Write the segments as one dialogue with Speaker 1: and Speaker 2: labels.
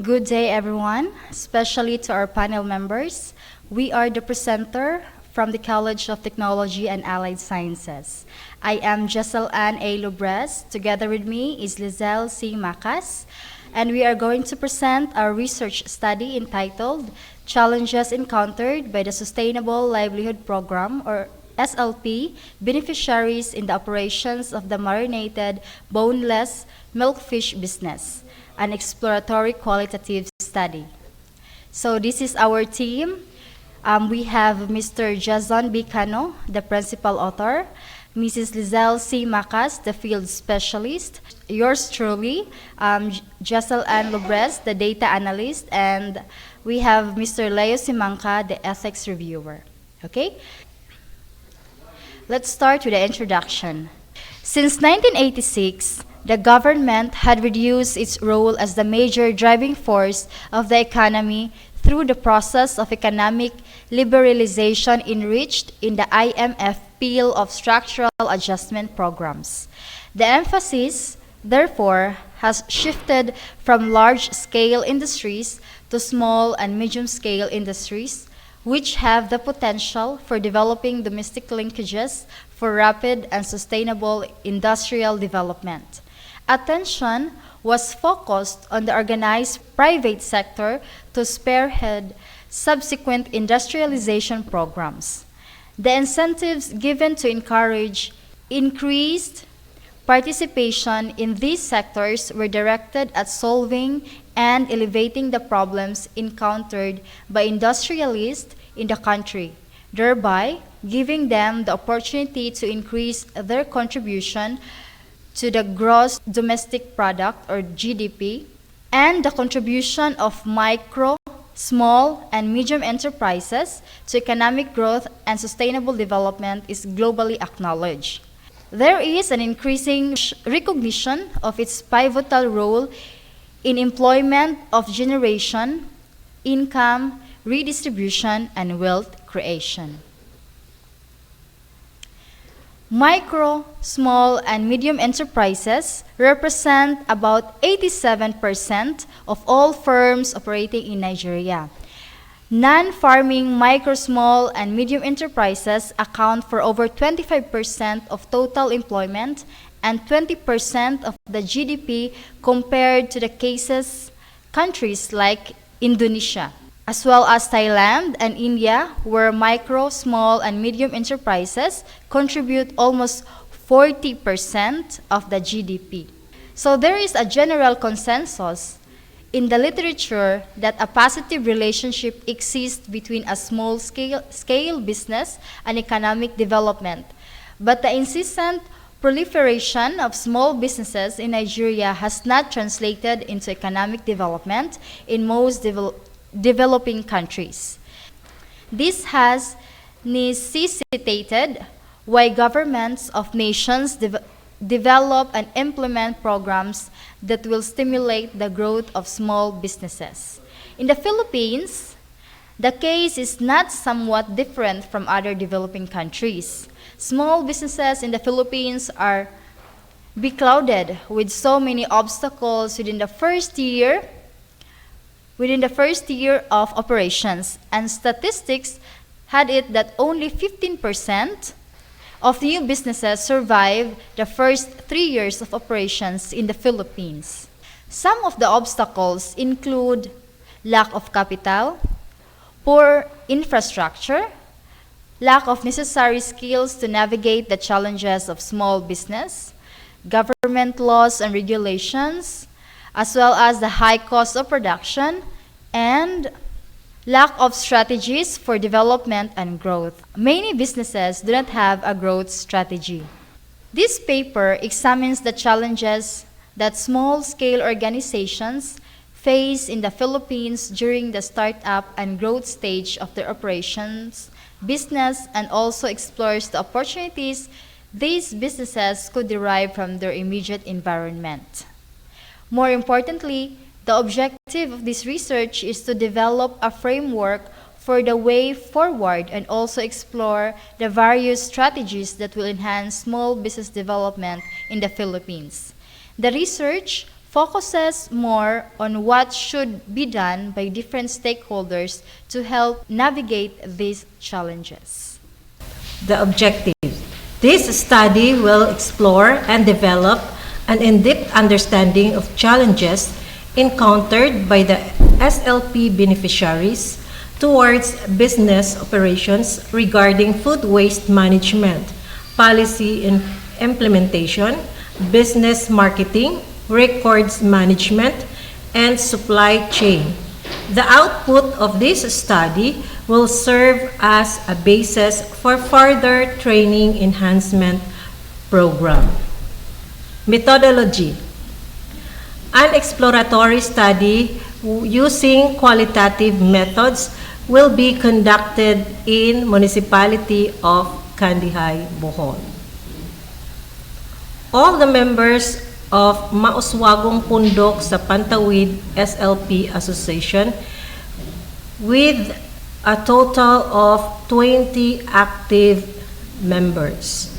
Speaker 1: Good day, everyone, especially to our panel members. We are the presenter from the College of Technology and Allied Sciences. I am Jessel Ann A. Lubres. Together with me is Lizelle C. Macas, and we are going to present our research study entitled Challenges Encountered by the Sustainable Livelihood Program, or SLP, Beneficiaries in the Operations of the Marinated Boneless Milkfish Business, an exploratory qualitative study. So this is our team. We have Mr. Jason B. Cano, the principal author, Mrs. Lizelle C. Macas, the field specialist, yours truly, Jessel Ann Lubres, the data analyst, and we have Mr. Leo Simanca, the ethics reviewer. Okay? Let's start with the introduction. Since 1986, the government had reduced its role as the major driving force of the economy through the process of economic liberalization enriched in the IMF peel of structural adjustment programs. The emphasis, therefore, has shifted from large-scale industries to small and medium-scale industries, which have the potential for developing domestic linkages for rapid and sustainable industrial development. Attention was focused on the organized private sector to spearhead subsequent industrialization programs. The incentives given to encourage increased participation in these sectors were directed at solving and elevating the problems encountered by industrialists in the country, thereby giving them the opportunity to increase their contribution to the gross domestic product, or GDP, and the contribution of micro, small, and medium enterprises to economic growth and sustainable development is globally acknowledged. There is an increasing recognition of its pivotal role in employment of generation, income, redistribution, and wealth creation. Micro, small, and medium enterprises represent about 87% of all firms operating in Nigeria. Non-farming micro, small, and medium enterprises account for over 25% of total employment and 20% of the GDP compared to the countries like Indonesia, as well as Thailand and India, where micro, small, and medium enterprises contribute almost 40% of the GDP. So there is a general consensus in the literature that a positive relationship exists between a small-scale business and economic development. But the incessant proliferation of small businesses in Nigeria has not translated into economic development in most developing countries. This has necessitated why governments of nations develop and implement programs that will stimulate the growth of small businesses. In the Philippines, the case is not somewhat different from other developing countries. Small businesses in the Philippines are beclouded with so many obstacles within the first year of operations, and statistics had it that only 15% of new businesses survive the first 3 years of operations in the Philippines. Some of the obstacles include lack of capital, poor infrastructure, lack of necessary skills to navigate the challenges of small business, government laws and regulations, as well as the high cost of production, and lack of strategies for development and growth. Many businesses do not have a growth strategy. This paper examines the challenges that small-scale organizations face in the Philippines during the startup and growth stage of their operations, business, and also explores the opportunities these businesses could derive from their immediate environment. More importantly, the objective of this research is to develop a framework for the way forward and also explore the various strategies that will enhance small business development in the Philippines. The research focuses more on what should be done by different stakeholders to help navigate these challenges.
Speaker 2: The objectives. This study will explore and develop an in-depth understanding of challenges encountered by the SLP beneficiaries towards business operations regarding food waste management, policy and implementation, business marketing, records management, and supply chain. The output of this study will serve as a basis for further training enhancement program. Methodology. An exploratory study using qualitative methods will be conducted in Municipality of Kandihay, Bohol. All the members of Mauswagong Pundok sa Pantawid SLP Association with a total of 20 active members.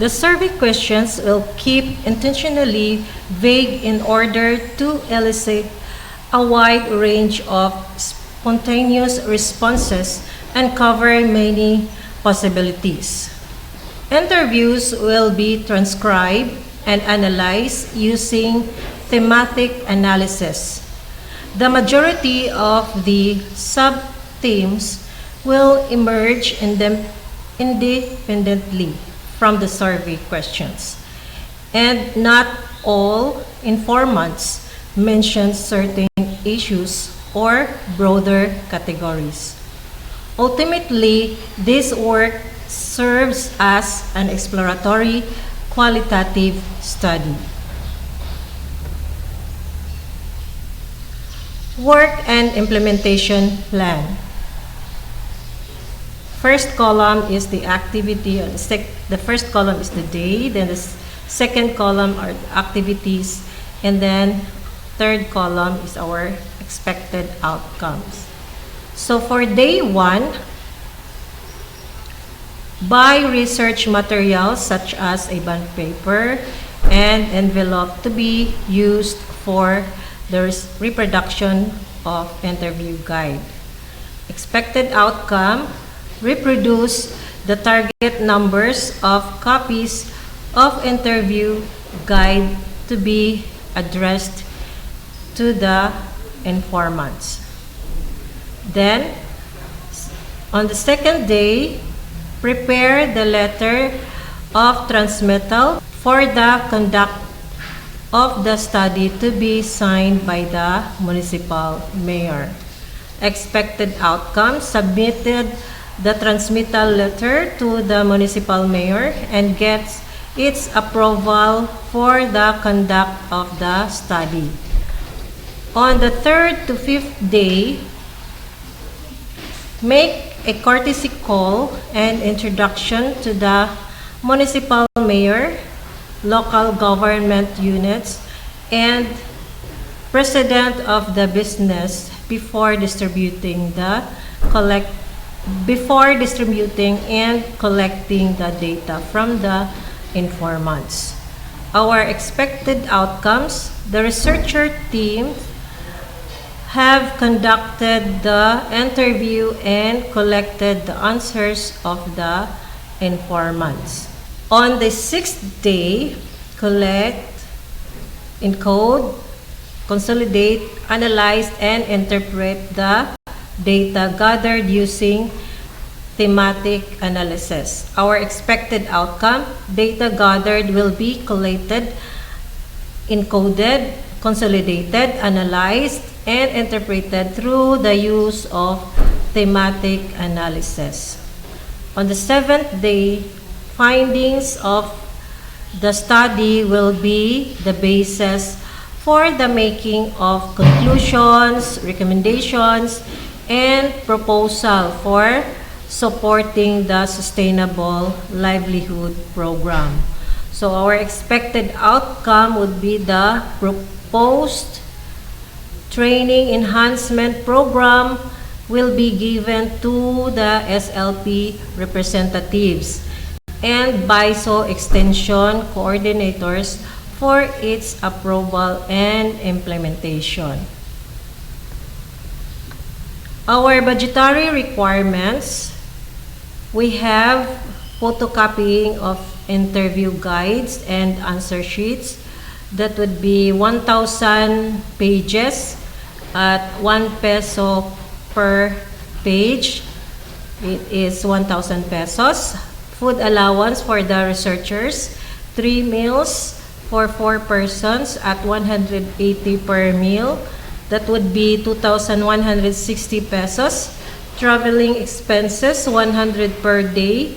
Speaker 2: The survey questions will keep intentionally vague in order to elicit a wide range of spontaneous responses and cover many possibilities. Interviews will be transcribed and analyzed using thematic analysis. The majority of the sub-themes will emerge independently from the survey questions, and not all informants mention certain issues or broader categories. Ultimately, this work serves as an exploratory qualitative study. Work and implementation plan. First column is the activity, the first column is the day, then the second column are activities, and then third column is our expected outcomes. So for day 1, buy research materials such as a bond paper and envelope to be used for the reproduction of interview guide. Expected outcome, reproduce the target numbers of copies of interview guide to be addressed to the informants. Then, on the second day, prepare the letter of transmittal for the conduct of the study to be signed by the municipal mayor. Expected outcome, submitted the transmittal letter to the municipal mayor and gets its approval for the conduct of the study. On the 3rd to 5th day, make a courtesy call and introduction to the municipal mayor, local government units, and president of the business before distributing and collecting the data from the informants. Our expected outcomes, the researcher team have conducted the interview and collected the answers of the informants. On the 6th day, collect, encode, consolidate, analyze, and interpret the data gathered using thematic analysis. Our expected outcome, data gathered will be collated, encoded, consolidated, analyzed, and interpreted through the use of thematic analysis. On the 7th day, findings of the study will be the basis for the making of conclusions, recommendations, and proposal for supporting the Sustainable Livelihood Program. So our expected outcome would be the proposed training enhancement program will be given to the SLP representatives and BISO extension coordinators for its approval and implementation. Our budgetary requirements, we have photocopying of interview guides and answer sheets. That would be 1,000 pages at 1 peso per page. It is 1,000 pesos. Food allowance for the researchers, 3 meals for 4 persons at 180 per meal. That would be 2,160 pesos. Traveling expenses, 100 per day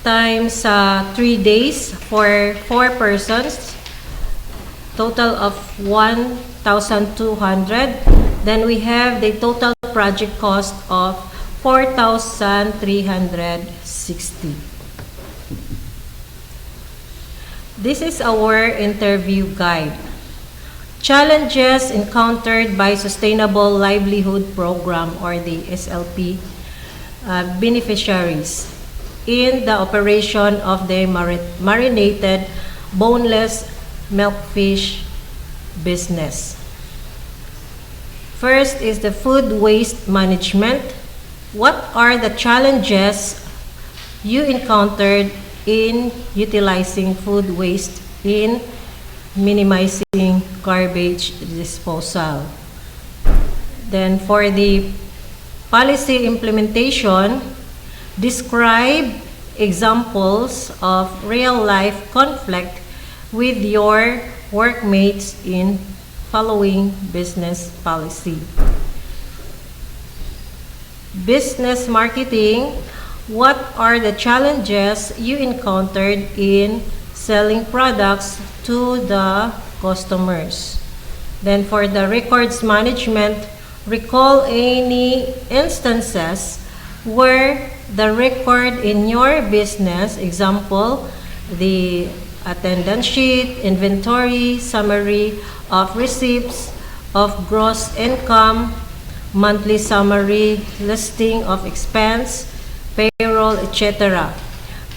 Speaker 2: times 3 days for 4 persons, total of 1,200. Then we have the total project cost of 4,360. This is our interview guide. Challenges encountered by Sustainable Livelihood Program, or the SLP, beneficiaries in the operation of the marinated boneless milkfish business. First is the food waste management. What are the challenges you encountered in utilizing food waste in minimizing garbage disposal? Then for the policy implementation, describe examples of real-life conflict with your workmates in following business policy. Business marketing, what are the challenges you encountered in selling products to the customers? Then for the records management, recall any instances where the record in your business, example, the attendance sheet, inventory, summary of receipts, of gross income, monthly summary, listing of expense, payroll, etc.,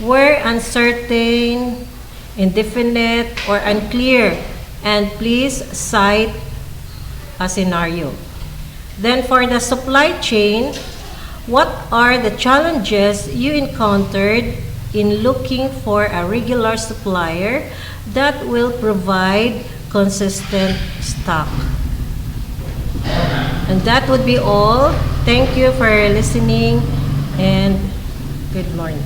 Speaker 2: were uncertain, indefinite, or unclear, and please cite a scenario. Then for the supply chain, what are the challenges you encountered in looking for a regular supplier that will provide consistent stock? And that would be all. Thank you for listening, and good morning.